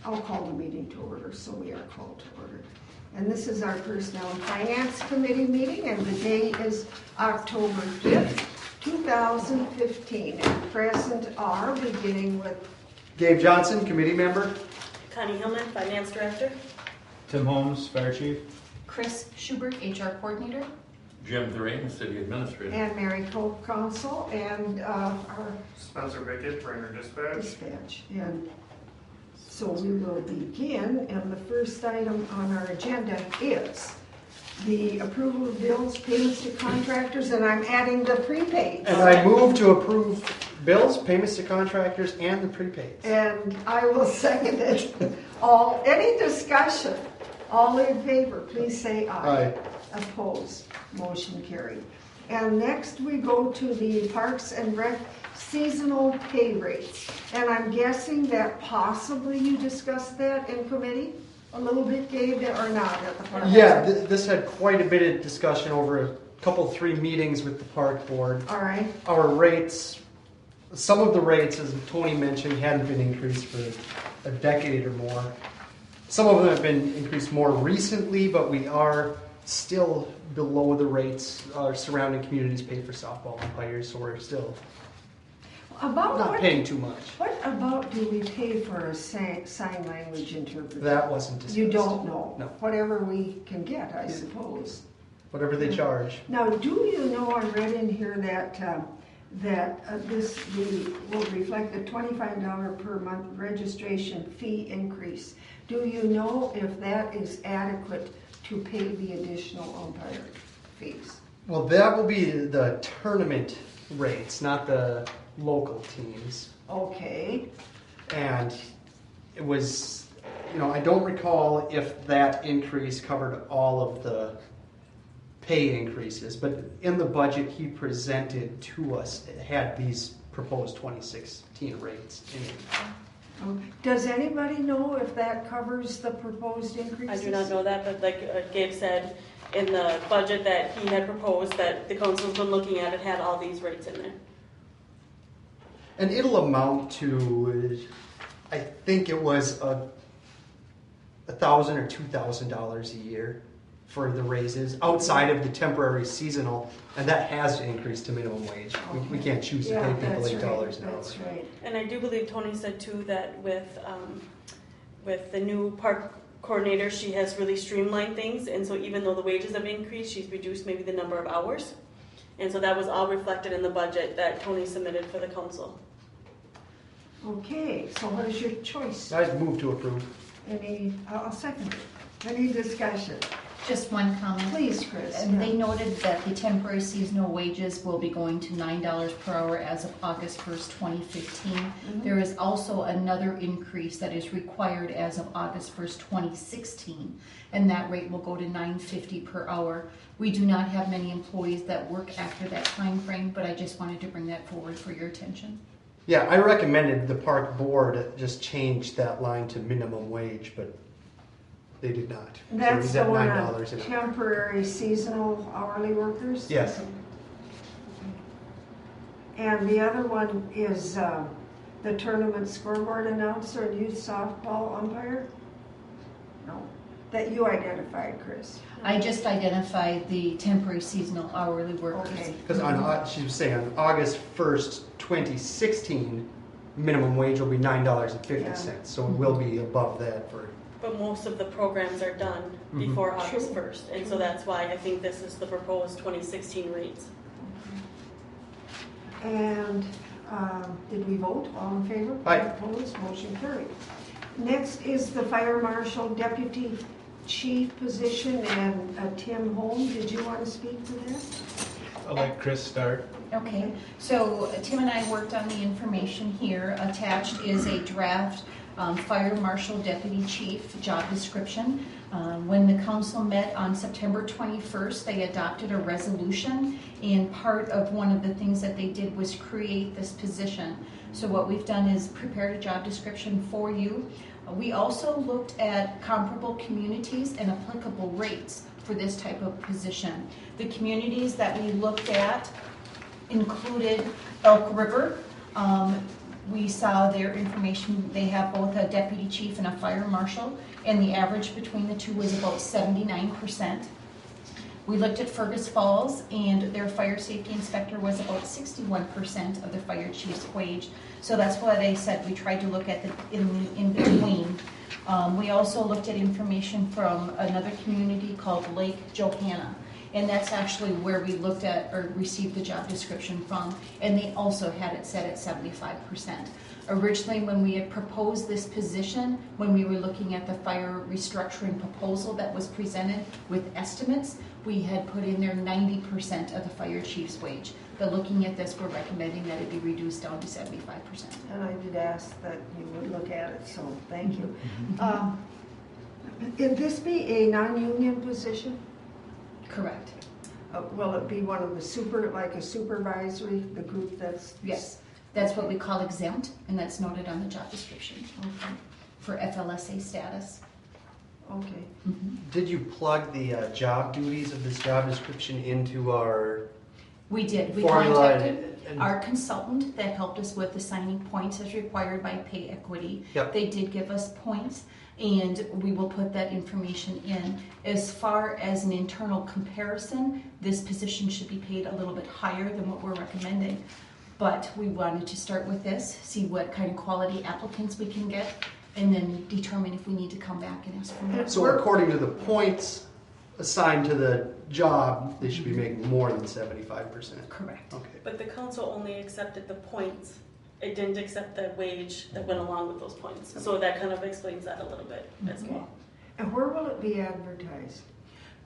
I'll call the meeting to order, so we are called to order. And this is our Personnel and Finance Committee meeting, and the day is October 5th, 2015. And present are, beginning with Dave Johnson, committee member. Connie Hillman, Finance Director. Tim Holmes, Fire Chief. Chris Schubert, HR Coordinator. Jim Thurane, City Administrator. and Mary Co-Counsel, and our Spencer Bickett, Brainerd dispatch. And so we will begin, and the first item on our agenda is the approval of bills, payments to contractors, and I'm adding the prepaid. And I move to approve bills, payments to contractors, and the prepaids. And I will second it. Any discussion? All in favor, please say aye. Aye. Opposed, motion carried. And next we go to the Parks and Rec seasonal pay rates. And I'm guessing that possibly you discussed that in committee a little bit, Gabe, or not at the park? Yeah, this had quite a bit of discussion over a couple, 3 meetings with the park board. All right. Our rates, some of the rates, as Tony mentioned, hadn't been increased for a decade or more. Some of them have been increased more recently, but we are still below the rates our surrounding communities pay for softball umpires, so we're still not paying too much. What about do we pay for a sign language interpreter? That wasn't discussed. You don't know? No. Whatever we can get, I suppose. Whatever they charge. Now, do you know, I read in here that this will reflect a $25 per month registration fee increase. Do you know if that is adequate to pay the additional umpire fees? Well, that will be the tournament rates, not the local teams. Okay. And it was, I don't recall if that increase covered all of the pay increases, but in the budget he presented to us, it had these proposed 2016 rates in it. Does anybody know if that covers the proposed increases? I do not know that, but like Gabe said, in the budget that he had proposed that the council's been looking at, it had all these rates in there. And it'll amount to, I think it was $1,000 or $2,000 a year for the raises outside of the temporary seasonal, and that has increased to minimum wage. Okay. We can't choose to pay people $8 an hour. That's right. And I do believe Tony said too that with the new park coordinator, she has really streamlined things, and so even though the wages have increased, she's reduced maybe the number of hours. And so that was all reflected in the budget that Tony submitted for the council. Okay, so what is your choice? I move to approve. I'll second it. Any discussion? Just one comment. Please, Chris. And they noted that the temporary seasonal wages will be going to $9 per hour as of August 1st, 2015. Mm-hmm. There is also another increase that is required as of August 1st, 2016, and that rate will go to $9.50 per hour. We do not have many employees that work after that time frame, but I just wanted to bring that forward for your attention. Yeah, I recommended the park board just change that line to minimum wage, but they did not. That's so the one $9 on an hour. temporary seasonal hourly workers? Yes. And the other one is the tournament scoreboard announcer and youth softball umpire? No. That you identified, Chris. I just identified the temporary seasonal hourly workers. Okay. Because she was saying on August 1st, 2016, minimum wage will be $9.50, so it will be above that for. But most of the programs are done before August 1st, and so that's why I think this is the proposed 2016 rates. And did we vote? All in favor? Aye. Opposed? Motion carried. Next is the fire marshal deputy chief position, and Tim Holmes, did you want to speak to that? I'll let Chris start. Okay, so Tim and I worked on the information here. Attached is a draft fire marshal deputy chief job description. When the council met on September 21st, they adopted a resolution, and part of one of the things that they did was create this position. So what we've done is prepared a job description for you. We also looked at comparable communities and applicable rates for this type of position. The communities that we looked at included Elk River, We saw their information, they have both a deputy chief and a fire marshal, and the average between the two was about 79%. We looked at Fergus Falls, and their fire safety inspector was about 61% of the fire chief's wage. So that's what I said, we tried to look at the in between. We also looked at information from another community called Lake Johanna. And that's actually where we looked at or received the job description from. And they also had it set at 75%. Originally, when we had proposed this position, when we were looking at the fire restructuring proposal that was presented with estimates, we had put in there 90% of the fire chief's wage. But looking at this, we're recommending that it be reduced down to 75%. And I did ask that you would look at it, so thank you. Could this be a non-union position? Correct. Will it be one of the like a supervisory, the group that's? Yes. That's what we call exempt, and that's noted on the job description. Okay. For FLSA status. Okay. Did you plug the job duties of this job description into our We did. We formula? contacted our consultant that helped us with assigning points as required by pay equity. Yep. They did give us points, and we will put that information in. As far as an internal comparison, this position should be paid a little bit higher than what we're recommending. But we wanted to start with this, see what kind of quality applicants we can get, and then determine if we need to come back and ask for more. So according to the points assigned to the job, they should be making more than 75%. Correct. Okay. But the council only accepted the points. It didn't accept the wage that went along with those points. So that kind of explains that a little bit as well. And where will it be advertised?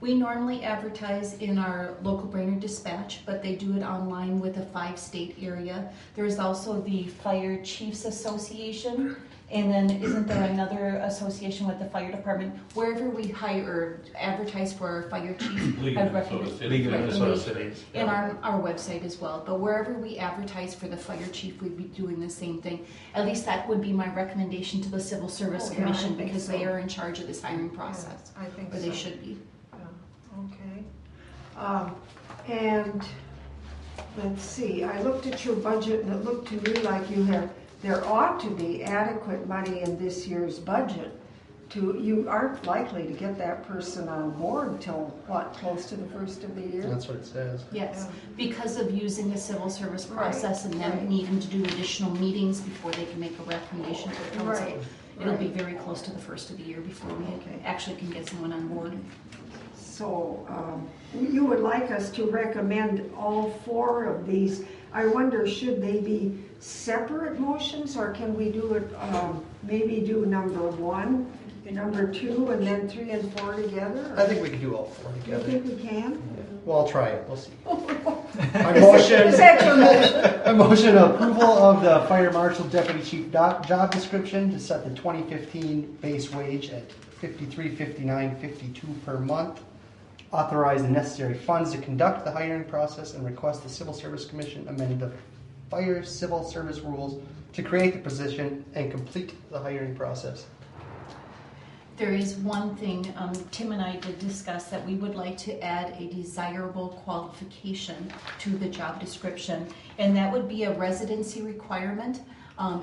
We normally advertise in our local Brainerd Dispatch, but they do it online with a 5-state area. There's also the Fire Chiefs Association, and then isn't there another association with the fire department? Wherever we hire or advertise for our fire chief, League I of recommend Minnesota Cities. League of Right, Minnesota League. Cities. in our website as well. But wherever we advertise for the fire chief, we'd be doing the same thing. At least that would be my recommendation to the Civil Service Oh, yeah, Commission, I think because so. they are in charge of this hiring process, Yeah, I think or so. they should be. Okay. And let's see, I looked at your budget and it looked to me like there ought to be adequate money in this year's budget you aren't likely to get that person on board till what, close to the first of the year? That's what it says. Yes, Yeah. because of using the civil service process and them right. needing to do additional meetings before they can make a recommendation to the council. Right, It'll be right. very close to the first of the year before we Okay. actually can get someone on board. So you would like us to recommend all 4 of these. I wonder, should they be separate motions, or can we do it, maybe do number 1, number 2, and then 3 and 4 together? I think we could do all 4 You together. think we can? Well, I'll try it. We'll see. Is motion. that your motion? A motion approval of the fire marshal deputy chief job description to set the 2015 base wage at $53.59.52 per month. Authorize the necessary funds to conduct the hiring process and request the Civil Service Commission amend the fire civil service rules to create the position and complete the hiring process. There is one thing, Tim and I did discuss that we would like to add a desirable qualification to the job description, and that would be a residency requirement.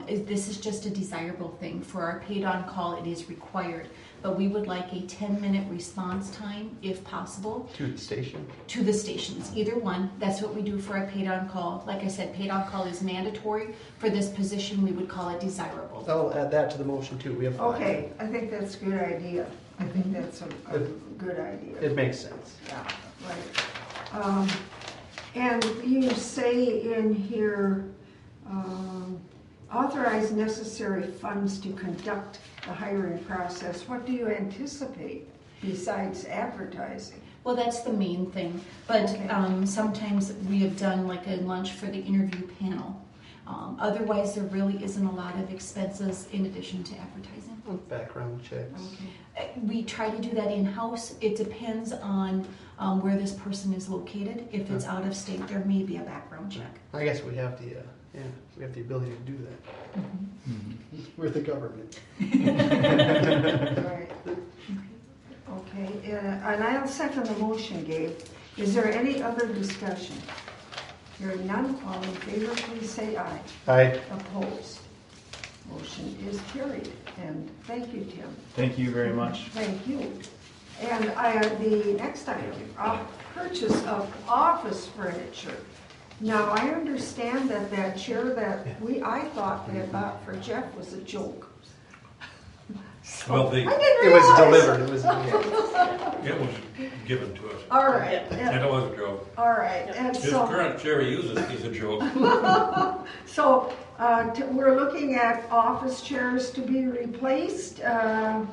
This is just a desirable thing. For our paid on call, it is required, but we would like a 10-minute response time, if possible, To the station. to the stations, either one. That's what we do for our paid on call. Like I said, paid on call is mandatory. For this position, we would call it desirable. I'll add that to the motion too. We have 5. Okay, I think that's a good idea. I think that's a good idea. It makes sense. Yeah, right. And you say in here, authorize necessary funds to conduct the hiring process. What do you anticipate besides advertising? Well, that's the main thing, but Okay. sometimes we have done like a lunch for the interview panel. Otherwise, there really isn't a lot of expenses in addition to advertising. Background checks. We try to do that in-house. It depends on where this person is located. If it's out of state, there may be a background check. I guess we have the we have the ability to do that. We're the government. Right. Okay, and I'll second the motion, Gabe. Is there any other discussion? Hearing none, all in favor, please say aye. Aye. Opposed? Motion is carried, and thank you, Tim. Thank you very much. Thank you. And the next item, purchase of office furniture. Now, I understand that that chair that I thought we had bought for Jeff was a joke. So, Well, I didn't It was realize. delivered, it was, yeah. It was given to us. All right, And it was a joke. all right, and His so, current chair he uses is a joke. so, we're looking at office chairs to be replaced, and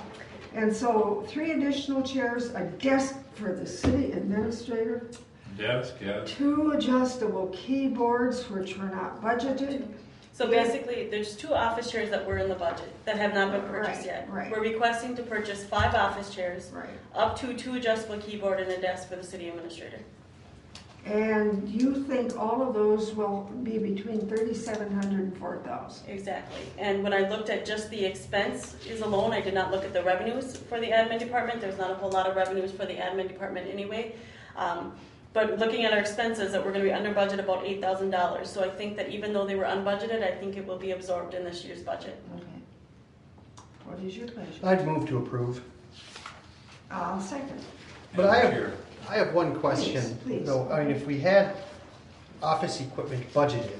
so 3 additional chairs, a desk for the city administrator, Desk, yes. 2 adjustable keyboards, which were not budgeted. So basically, there's 2 office chairs that were in the budget that have not been purchased Right, yet. right. We're requesting to purchase 5 office chairs, Right. up to 2 adjustable keyboard and a desk for the city administrator. And you think all of those will be between $3,700 and $4,000? Exactly. And when I looked at just the expenses alone, I did not look at the revenues for the admin department. There's not a whole lot of revenues for the admin department anyway. But looking at our expenses, that we're going to be under budget about $8,000. So I think that even though they were unbudgeted, I think it will be absorbed in this year's budget. Okay. What is your pleasure? I'd move to approve. I'll second. But Here. I have one question, Please. though. I mean, if we had office equipment budgeted,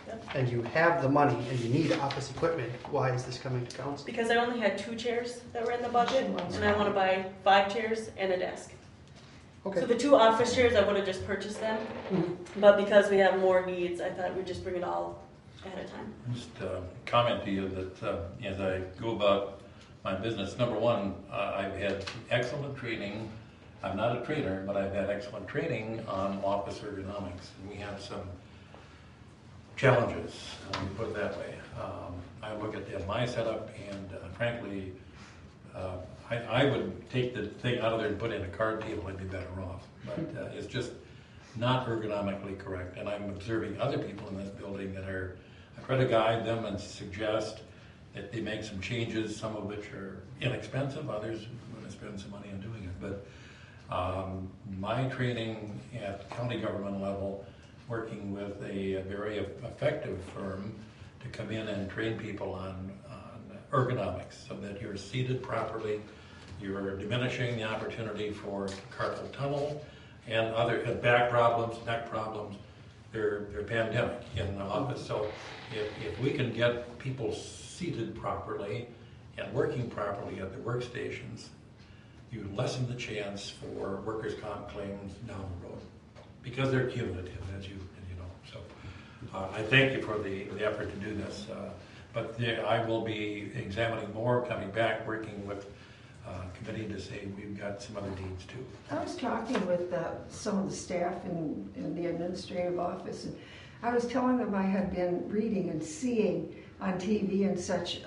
Yep. and you have the money and you need office equipment, why is this coming to council? Because I only had 2 chairs that were in the budget, and I want to buy 5 chairs and a desk. So Okay. the 2 office chairs, I would have just purchased them. Mhm. But because we have more needs, I thought we'd just bring it all ahead of time. Just comment to you that as I go about my business, number one, I've had excellent training. I'm not a trainer, but I've had excellent training on office ergonomics. And we have some challenges, let me put it that way. I look at my setup and frankly, I would take the thing out of there and put in a card table, I'd be better off. But it's just not ergonomically correct. And I'm observing other people in this building that are, I try to guide them and suggest that they make some changes, some of which are inexpensive, others are going to spend some money on doing it. But my training at county government level, working with a very effective firm to come in and train people on ergonomics so that you're seated properly, you're diminishing the opportunity for carpal tunnel and other back problems, neck problems. They're pandemic in the office. So if we can get people seated properly and working properly at the workstations, you lessen the chance for workers' comp claims down the road because they're cumulative, as you know. So I thank you for the effort to do this. But I will be examining more, coming back, working with committee to say we've got some other needs too. I was talking with some of the staff in the administrative office, and I was telling them I had been reading and seeing on TV and such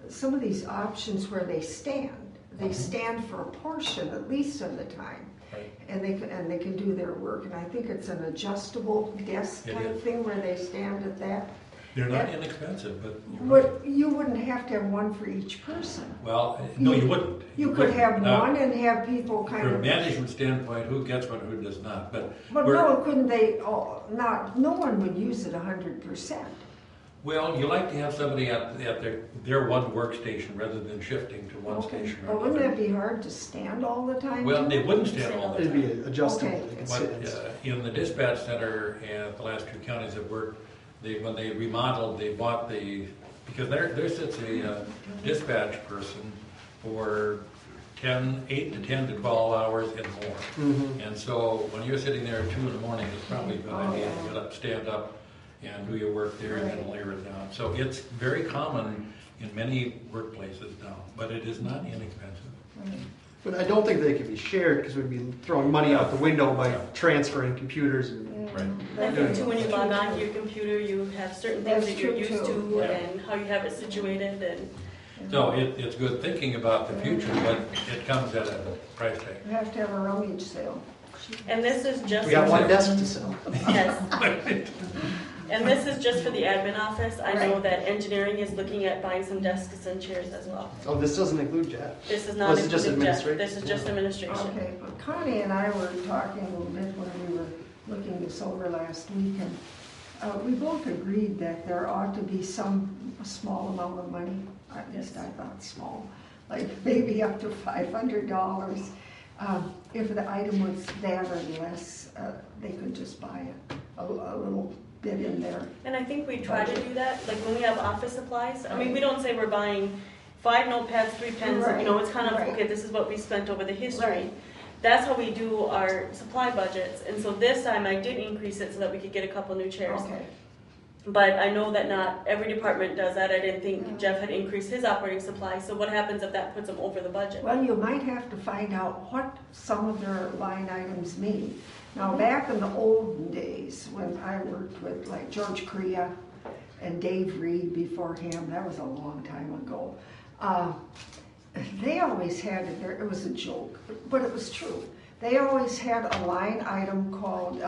some of these options where they stand. They stand for a portion, at least of the time, Right. and they can do their work. And I think it's an adjustable desk It kind of is. thing where they stand at that. They're not inexpensive, but But you wouldn't have to have one for each person. well, no, you wouldn't. You could have Now, one and have people kind From a of. management standpoint, who gets one, who does not? But But we're- no, couldn't they? No one would use it 100%. well, you like to have somebody at their one workstation rather than shifting to one Okay. station But or wouldn't another. that be hard to stand all the time? Well, too? they wouldn't stand all the It'd time. be adjustable. Okay. They could But sit and in the dispatch center and the last 2 counties that worked, when they remodeled, they bought because there sits a dispatch person for 8 to 10 to 12 hours and more. Mhm. And so when you're sitting there at 2 in the morning, it's probably a good Oh, idea yeah. to get up, stand up, and do your work there and then Right. layer it down. So it's very common in many workplaces now, but it is not inexpensive. Right. But I don't think they could be shared because we'd be throwing money out the window by transferring computers. And Right. I think too, when you log on to your computer, you have certain things That's that you're true, used too. to Yeah. and how you have it situated and So it's good thinking about the future, but it comes at a price tag. You have to have a rummage sale. this is just we got one desk to sell. yes. And this is just for the admin office. I know Right. that engineering is looking at buying some desks and chairs as well. Oh, this doesn't include Jeff. This is not This is just including Jeff. administration? This is just administration. Okay, but Connie and I were talking a little bit when we were looking this over last week, and we both agreed that there ought to be some small amount of money, at least I thought small, like maybe up to $500. If the item was that or less, they could just buy it, a little bit in there. And I think we try to do that, like when we have office supplies, I mean, we don't say we're buying 5 notepads, 3 pens, you know, it's kind of, Right. okay, this is what we spent over the history. Right. That's how we do our supply budgets, and so this time I did increase it so that we could get a couple new chairs. Okay, But I know that not every department does that. I didn't think Jeff had increased his operating supply, so what happens if that puts them over the budget? well, you might have to find out what some of their line items mean. Now, back in the olden days, when I worked with like George Korea and Dave Reed before him, that was a long time ago. They always had it there, it was a joke, but it was true. They always had a line item called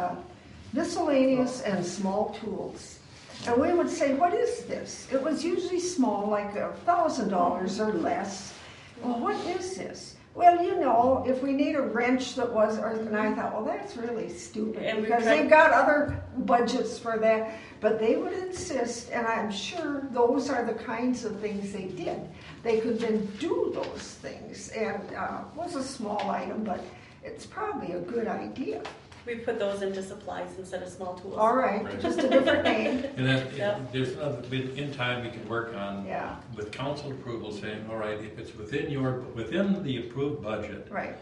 miscellaneous and small tools. And we would say, what is this? It was usually small, like $1,000 or less. Well, what is this? Well, you know, if we need a wrench that was, and I thought, well, that's really stupid, And we because tried- they've got other budgets for that. But they would insist, and I'm sure those are the kinds of things they did. They could then do those things, and it was a small item, but it's probably a good idea. We put those into supplies instead of small tools. All right, Right. just a different name. And that, Yep. there's another, in time, we can work on, Yeah. with council approval, saying, all right, if it's within the approved budget, Right.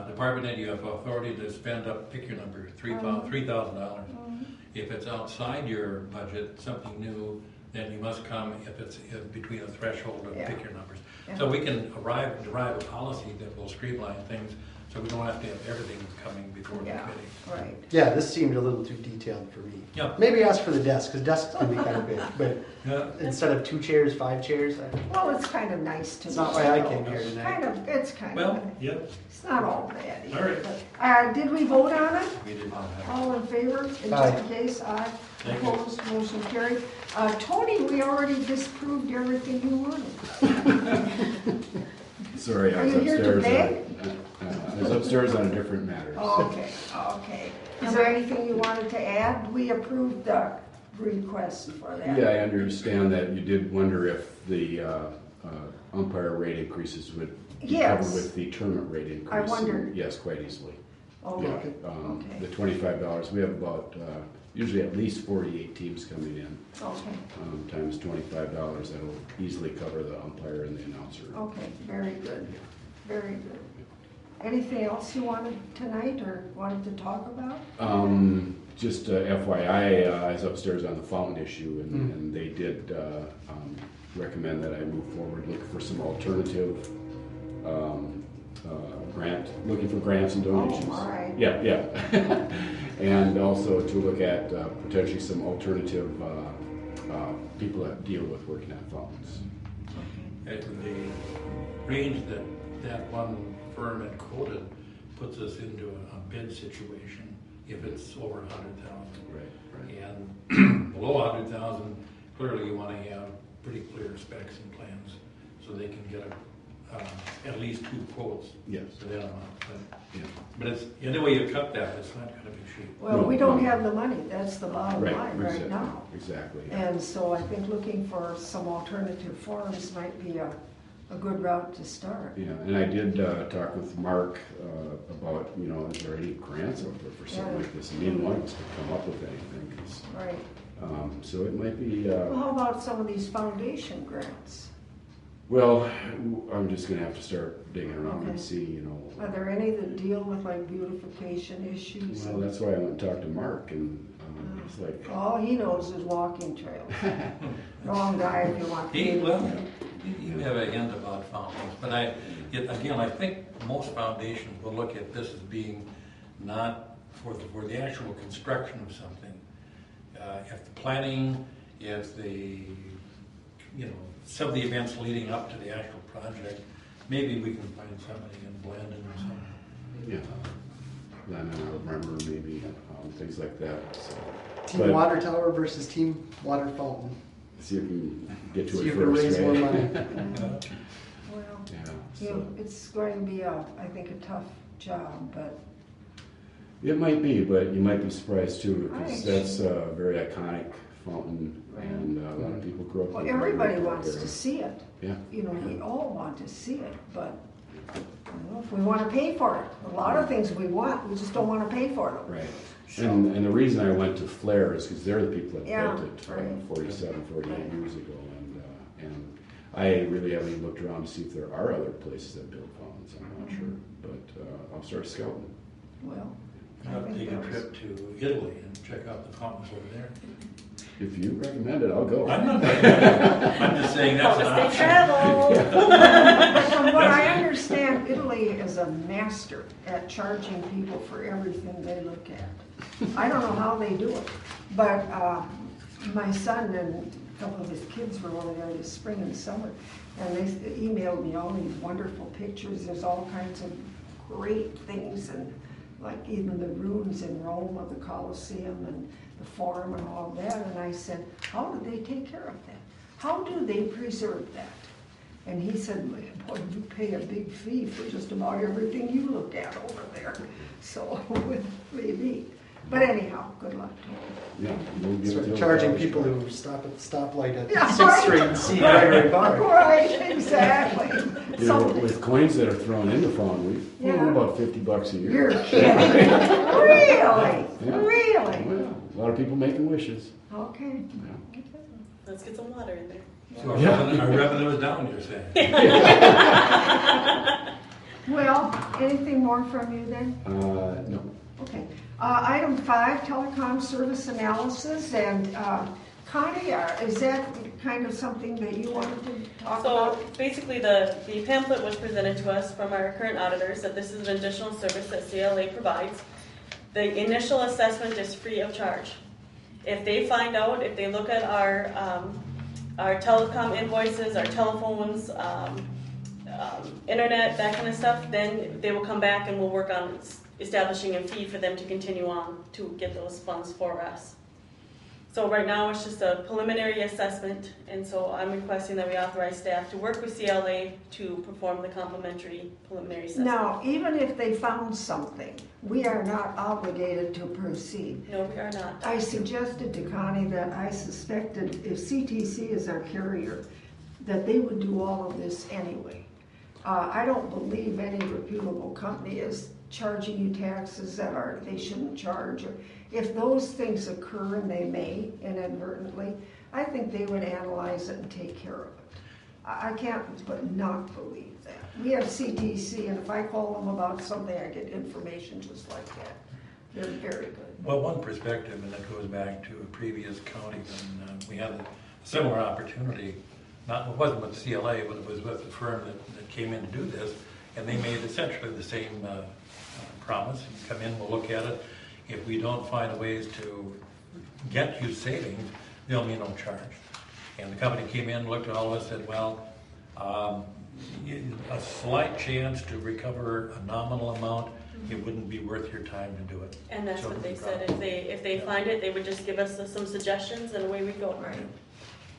department head, you have authority to spend up, pick your number, $3,000. If it's outside your budget, something new, then you must come if it's between a threshold of Yeah. pick your numbers. Yeah. So we can derive a policy that will streamline things, so we don't have to have everything coming before the Yeah, committee. right. Yeah, this seemed a little too detailed for me. Yeah. Maybe ask for the desk, because desks can be kind of big, but Yeah. instead of 2 chairs, 5 chairs, Well, it's kind of nice to. it's not why I came here tonight. Kind of, it's kind of, Well, yep, it's not all bad All either. right. But, did we vote on it? we did not have. All in favor? In Aye. just in case, aye. Thank you. Opposed, motion carried. Tony, we already disproved everything you wanted. Sorry, I Are was you here to upstairs. beg? I was upstairs on a different matter. Oh, okay, okay. Is there anything you wanted to add? We approved the request for that. Yeah, I understand that you did wonder if the umpire rate increases would be Yes. covered with the tournament rate increase. I wondered. Yes, quite easily. Okay, Yeah, okay, The $25, we have about, usually at least 48 teams coming in. okay, Times $25, that'll easily cover the umpire and the announcer. okay, very good, very good. Anything else you wanted tonight or wanted to talk about? Just FYI, I was upstairs on the fountain issue, and they did recommend that I move forward, look for some alternative looking for grants and donations. all right. Yeah, yeah. And also to look at potentially some alternative people that deal with working on fountains. At the range that one firm had quoted puts us into a bid situation if it's over 100,000. Right. And below 100,000, clearly you want to have pretty clear specs and plans so they can get at least 2 quotes Yes. for that amount. Yeah. But it's, any way you cut that, it's not going to be cheap. Well, No, we don't no. have the money, that's the bottom line right exactly, now. Exactly. And so I think looking for some alternative forms might be a good route to start. Yeah, and I did talk with Mark about, is there any grants out there for something Yeah. like this? And neither one of us could come up with anything. Right. So it might be, Well, how about some of these foundation grants? well, I'm just going to have to start digging around Okay. and see, Are there any that deal with like beautification issues? Well, that's why I went and talked to Mark, and it's like, All he knows is walking trails. Wrong guy if you want. You have a hint about fountains, but I think most foundations will look at this as being not for the actual construction of something. If the planning, if the, some of the events leading up to the actual project, maybe we can find somebody in Blandon or something. yeah, then I remember maybe things like that. So. Team But- water tower versus team water fountain. See if we can get to See it if we can first, raise right? more money. Well, Yeah, you so, know, it's going to be I think a tough job, but It might be, but you might be surprised too, because Right. that's a very iconic fountain, and a lot of people grew up. Well, with it. everybody wants to see it. Yeah. You know, we all want to see it, but you know, if we want to pay for it, a lot of things we want, we just don't want to pay for them. Right. And the reason I went to Flair is because they're the people that Yeah, built it right. 47, 48 years ago, and I really haven't even looked around to see if there are other places that build fountains. I'm not sure, but I'll start scouting. Well, I'll take a trip to Italy and check out the fountains over there. If you recommend it, I'll go. I'm not I'm just saying that's an They option. travel. from what I understand, Italy is a master at charging people for everything they look at. I don't know how they do it, but my son and a couple of his kids were over there this spring and summer, and they emailed me all these wonderful pictures. There's all kinds of great things, and like even the ruins in Rome of the Colosseum and the Forum and all of that. And I said, how do they take care of that? How do they preserve that? And he said, boy, you pay a big fee for just about everything you look at over there. So maybe. But anyhow, good luck to him. Yeah, we'll give it Sort to of a charging college people try. who stop at the stoplight at Yeah, 6th Street and see Gregory Bar. Right, exactly. You know, Something. with coins that are thrown into fountain, we Yeah. about $50 a year. You're kidding. Really? Yeah. Really? Well, a lot of people making wishes. Okay. Yeah. Let's get some water in there. So our revenue is down, you're saying? Well, anything more from you then? No. Okay. Item 5, telecom service analysis. And Connie, is that kind of something that you wanted to talk So about? basically, the pamphlet was presented to us from our current auditors that this is an additional service that CLA provides. The initial assessment is free of charge. If they find out, if they look at our telecom invoices, our telephones, internet, that kind of stuff, then they will come back and we'll work on establishing a fee for them to continue on to get those funds for us. So right now it's just a preliminary assessment, and so I'm requesting that we authorize staff to work with CLA to perform the complimentary preliminary assessment. Now, even if they found something, we are not obligated to proceed. No, we are not. I suggested to Connie that I suspected if CTC is our carrier, that they would do all of this anyway. I don't believe any reputable company is charging you taxes that they shouldn't charge. Or if those things occur, and they may inadvertently, I think they would analyze it and take care of it. I can't but not believe that. We have CTC, and if I call them about something, I get information just like that. They're very good. Well, one perspective, and that goes back to a previous county when we had a similar opportunity. It wasn't with CLA, but it was with the firm that came in to do this, and they made essentially the same promise. You come in, we'll look at it. If we don't find ways to get you savings, there'll be no charge. And the company came in, looked at all of us, said, well, a slight chance to recover a nominal amount, it wouldn't be worth your time to do it. And that's So what they no said. problem. If they find it, they would just give us some suggestions and away we go. Right.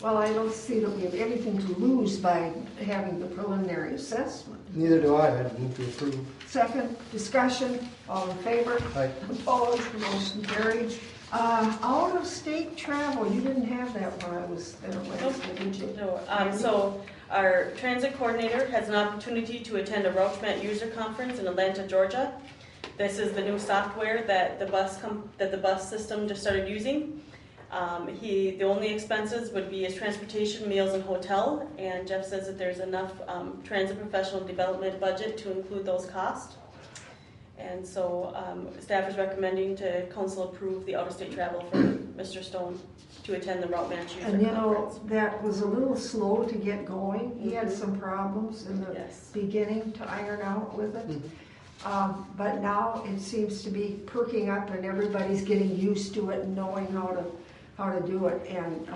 Well, I don't see that we have anything to lose by having the preliminary assessment. Neither do I. I'd move to approve. Second, discussion, all in favor? Aye. Opposed, motion carried. Out-of-state travel, you didn't have that when I was there Wednesday, did you? No, so our transit coordinator has an opportunity to attend a RouchMat user conference in Atlanta, Georgia. This is the new software that the bus system just started using. The only expenses would be his transportation, meals, and hotel. And Jeff says that there's enough transit professional development budget to include those costs. And so staff is recommending to council approve the out-of-state travel for Mr. Stone to attend the RouchMat user And you know, conference. that was a little slow to get going. He had Mhm. some problems in the Yes. beginning to iron out with it. But now it seems to be perking up and everybody's getting used to it and knowing how to do it. And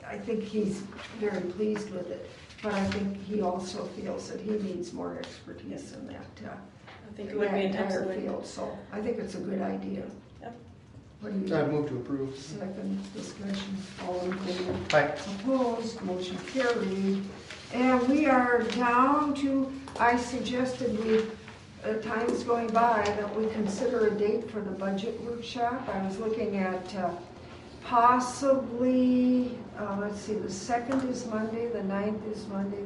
I think he's very pleased with it. But I think he also feels that he needs more expertise in that. I think it would be an entire excellent. field. So I think it's a good idea. Yep. What do you I think? move to approve. Second discussion, all in favor? Aye. Opposed, motion carried. And we are down to, I suggested we time's going by that we consider a date for the budget workshop. I was looking at possibly, let's see, the 2nd is Monday, the 9th is Monday,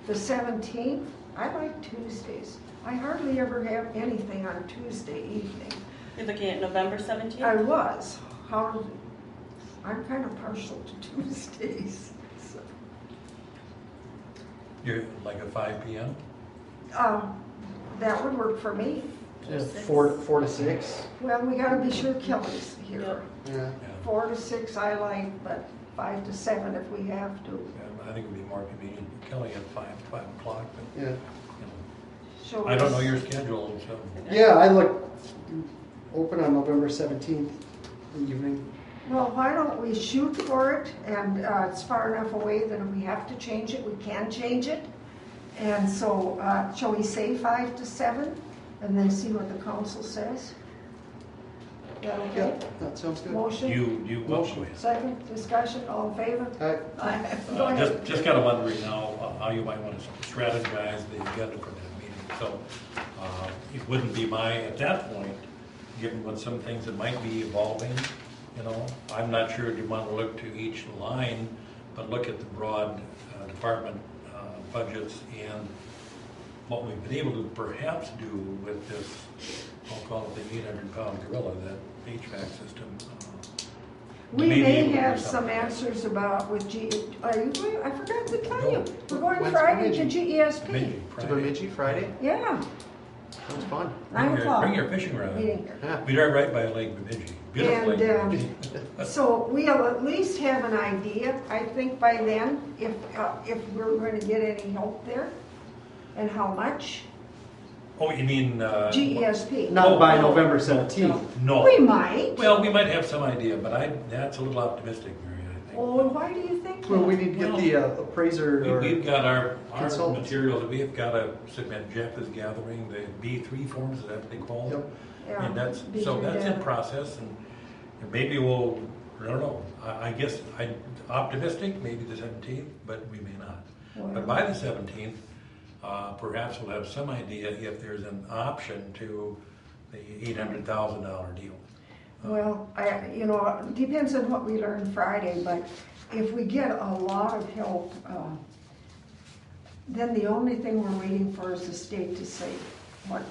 the 17th. I like Tuesdays. I hardly ever have anything on Tuesday evening. You're looking at November 17th? I was. I'm kind of partial to Tuesdays. So. You're like a 5 p.m.? That would work for me. Yeah, 4 to 6. Well, we gotta be sure Kelly's here. Yep. Yeah. Yeah. 4 to 6 I like, but 5 to 7 if we have to. Yeah, I think it would be more convenient for Kelly at 5 o'clock, but, Yeah. you know, Shall I don't know we- your schedule, so. Yeah, I look open on November 17th evening. Well, why don't we shoot for it, and it's far enough away that if we have to change it, we can change it. And so, shall we say 5 to 7, and then see what the council says? Is that okay? Yep, that sounds good. Motion? You will. Motion. Second, discussion, all in favor? Aye. Go ahead. Just kind of wondering now how you might want to strategize the agenda for that meeting. So it wouldn't be at that point, given what some things that might be evolving, you know, I'm not sure you want to look to each line, but look at the broad department budgets and what we've been able to perhaps do with this, I'll call it the 800-pound gorilla, that HVAC system. We may be may able to do have some something. answers about with are you going? I forgot to tell you. We're going When's Friday to Bemidji? GESP. Bemidji, To Friday. Bemidji Friday? Yeah, Sounds fun. 9 o'clock. Bring your fishing rod. Meeting here. Yeah. We are right by Lake Bemidji. Beautiful Lake And, Bemidji. So we'll at least have an idea, I think, by then, if we're going to get any help there, and how much. Oh, you mean? GESP. Not by no. November 17th. No. We might. Well, we might have some idea, but that's a little optimistic, Mary, I think. Oh, why do you think Well, that? we need to get the appraiser or We've got our consultants. materials, we've got to submit, Jeff is gathering the B3 forms, is that what they call them? Yep. Yeah, And that's be so sure that's to- in process, and maybe we'll, I don't know, I guess I'm optimistic, maybe the 17th, but we may not. But by the 17th, perhaps we'll have some idea if there's an option to the $800,000 deal. Well, it depends on what we learn Friday, but if we get a lot of help, then the only thing we're waiting for is the state to say what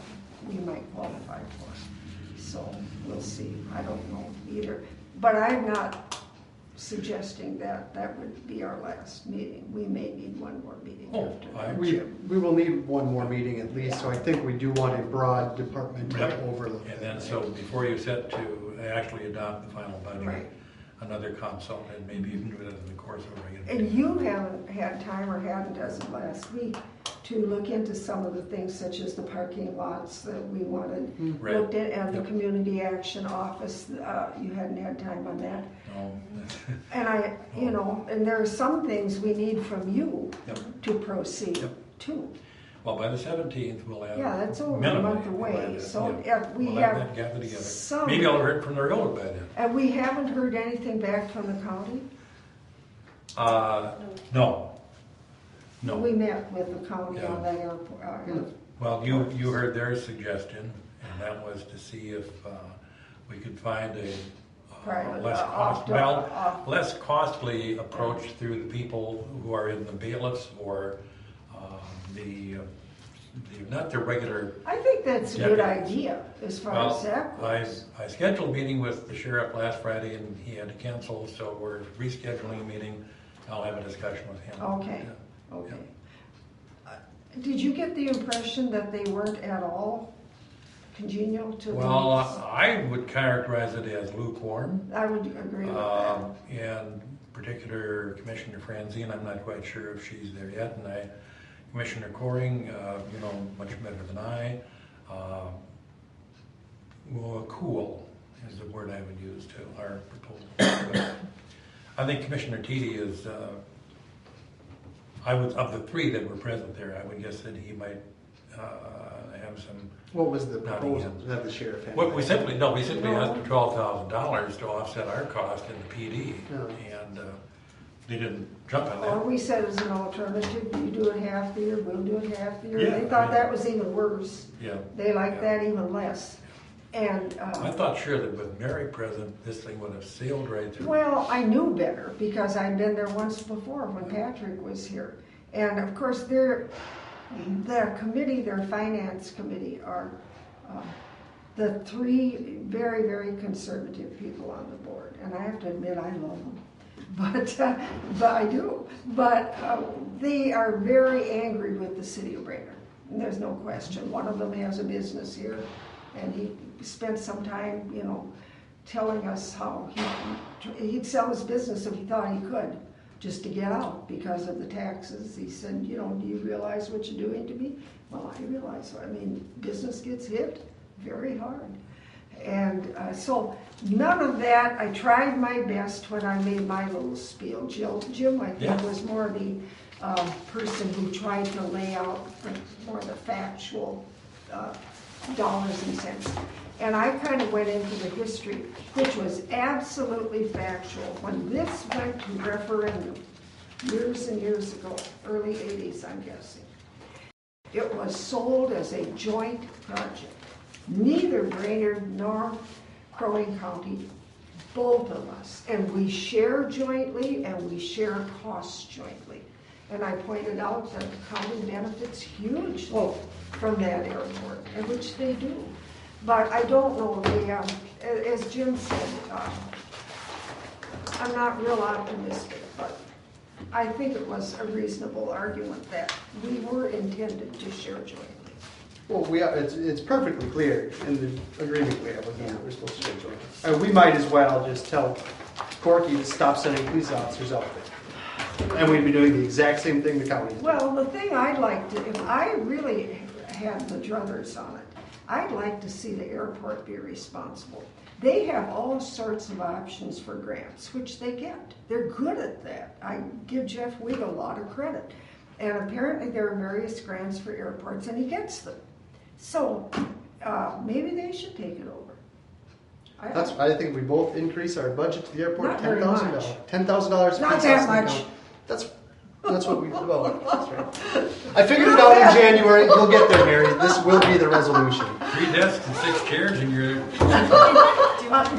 we might qualify for. So we'll see. I don't know either. But I'm not suggesting that would be our last meeting. We may need one more meeting Oh, after I that. we will need one more meeting at least, so I think we do want a broad department Yep. overlook. And then, so before you set to actually adopt the final budget, Right. another consult, and maybe you can do it in the course of a regular And meeting. you haven't had time, or hadn't as of last week, to look into some of the things such as the parking lots that we wanted Right. looked at, and the Yep. community action office. You hadn't had time on that. No. And and there are some things we need from you Yep. to proceed Yep. too. Well, by the 17th, we'll have. Yeah, that's over a minimally, month away, we'll have so that, if we we'll have that gathered together. some- Maybe I'll hear from the railroad by then. And we haven't heard anything back from the county? No. We met with the county Yeah. on that airport. Well, you heard their suggestion, and that was to see if we could find a Private, less costly approach through the people who are in the bailiffs or not the regular. I think that's a good Deputies. idea as far Well, as that goes. I scheduled a meeting with the sheriff last Friday, and he had to cancel, so we're rescheduling a meeting. I'll have a discussion with him. Okay, Yeah. okay. Did you get the impression that they weren't at all congenial to the? Well, I would characterize it as lukewarm. I would agree with that. And particular Commissioner Franzine, I'm not quite sure if she's there yet, and Commissioner Coring, much better than I. Cool is the word I would use to our proposal. I think Commissioner Teedy is, of the three that were present there, I would guess that he might have some. What was the Not proposal again. that the sheriff had? We simply asked No. for $12,000 to offset our cost in the PD. No. And they didn't jump on Or that. we said as an alternative, you do it half the year, we'll do it half the year. Yeah, They thought right. that was even worse. Yeah. They liked Yeah. that even less. And, I thought sure that with Mary present, this thing would have sailed right through. well, I knew better because I'd been there once before when Patrick was here. And of course, their committee, their finance committee, are the three very, very conservative people on the board. And I have to admit, I love them. But I do. But they are very angry with the city of Brainerd. And there's no question. One of them has a business here, and he spent some time, telling us how he'd sell his business if he thought he could, just to get out because of the taxes. He said, do you realize what you're doing to me? Well, I realize. I mean, business gets hit very hard. And so none of that. I tried my best when I made my little spiel. Jim, I think, Yeah. was more the person who tried to lay out more the factual dollars and cents. And I kind of went into the history, which was absolutely factual. When this went to referendum years and years ago, early 80s, I'm guessing, it was sold as a joint project. Neither Brainerd nor Crow Wing County, both of us. And we share jointly and we share costs jointly. And I pointed out that the county benefits hugely from that airport, and which they do. But I don't know, as Jim said, I'm not real optimistic, but I think it was a reasonable argument that we were intended to share jointly. Well, it's perfectly clear in the agreement we have with them that we're supposed to share jointly. We might as well just tell Corky to stop sending police officers out there. And we'd be doing the exact same thing the county did. Well, the thing I'd like to, if I really had the druthers on it, I'd like to see the airport be responsible. They have all sorts of options for grants, which they get. They're good at that. I give Jeff Wigg a lot of credit. And apparently there are various grants for airports, and he gets them. So maybe they should take it over. I think we both increase our budget to the airport Not very much. $10,000. Not that much. That's what we vote. That's right. I figured it out in January. You'll get there, Mary. This will be the resolution. 3 desks and 6 chairs, and you're.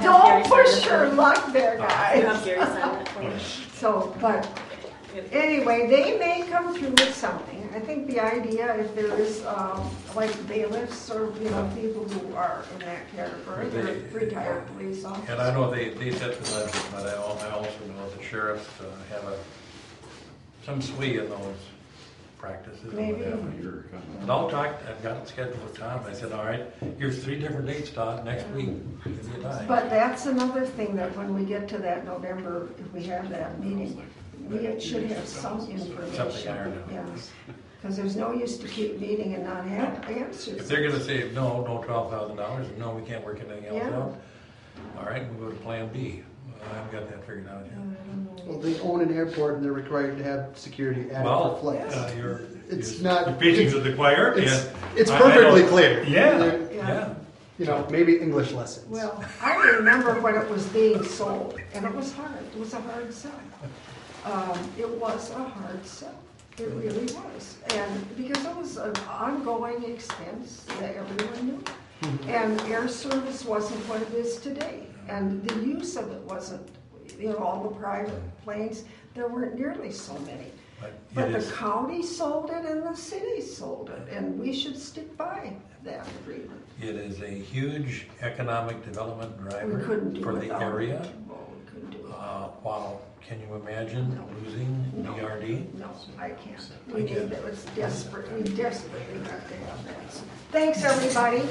Don't push your luck there, You guys. have Gary sign that for you. So, but anyway, they may come through with something. I think the idea, if there is like bailiffs or people who are in that category, they're retired police officers. And I know they set the budget, but I also know the sheriffs have some sway in those practices. and Maybe. whatever. But I'll talk. I've got it scheduled with Todd. I said, all right, here's 3 different dates, Todd. Next week, give me a time. But that's another thing that when we get to that November, if we have that meeting, we should have some information. Something ironed out. Yes, because there's no use to keep meeting and not have answers. If they're going to say no $12,000, and no, we can't work anything else Yeah. out. All right, we'll go to Plan B. I haven't got that figured out yet. Well, they own an airport and they're required to have security added Well, for flights. It's not- you're preaching to the choir. It's I perfectly know. clear. Yeah, Yeah. yeah. Maybe English lessons. Well, I remember when it was being sold, and it was hard. It was a hard sell. It was a hard sell. It really was. And because it was an ongoing expense that everyone knew. And air service wasn't what it is today. And the use of it wasn't, all the private planes, there weren't nearly so many. But it the is- county sold it and the city sold it, and we should stick by that agreement. It is a huge economic development We driver couldn't do for the without area. it. Well, we couldn't do it. Wow, can you imagine losing BRD? No, I can't. We need, it was desperate, we desperately have to have that. So, thanks, everybody.